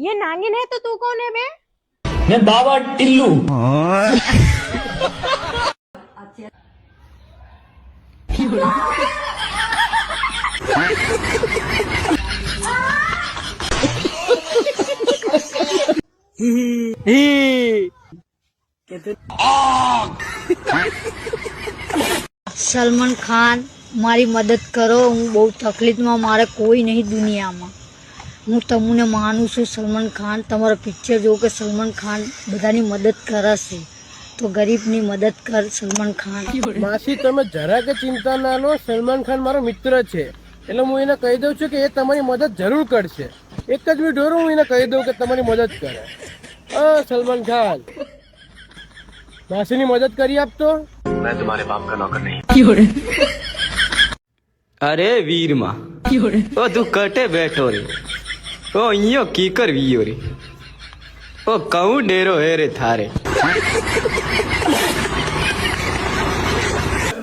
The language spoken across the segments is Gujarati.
ये नागिन है तो तू कौन है बे? मैं बाबा टिल्लू। સલમાન ખાન મારી મદદ કરો, હું બહુ તકલીફમાં, મારે કોઈ નહીં દુનિયામાં. હું તમને માનું છું સલમાન ખાન, તમારા પિક્ચર જોઉં કે સલમાન ખાન બધાની મદદ કરે છે, તો ગરીબની મદદ કર સલમાન ખાન. માસી તમે જરા કે ચિંતા ના લો, સલમાન ખાન મારો મિત્ર છે, એટલે હું એને કહી દઉં છું કે એ તમારી મદદ જરૂર કરશે. એક જ વિડીયો હું એને કહી દઉં કે તમારી મદદ કરે. સલમાન ખાન માસીની મદદ કરી આપતો. मैं तुम्हारे बाप का नौकर नहीं. अरे वीर माँ ओ तू कटे बैठो रे ओ इयो कीकर वियो रे ओ कहूँ डेरो है रे थारे.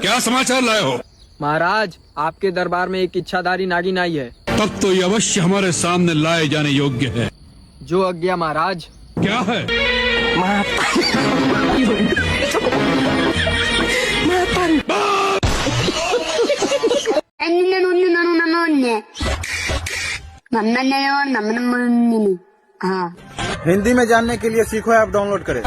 क्या समाचार लाए हो? महाराज आपके दरबार में एक इच्छाधारी नागिन आई है. तब तो ये अवश्य हमारे सामने लाए जाने योग्य है. जो आज्ञा महाराज. क्या है? हिंदी में जानने के लिए सीखो ऐप डाउनलोड करें.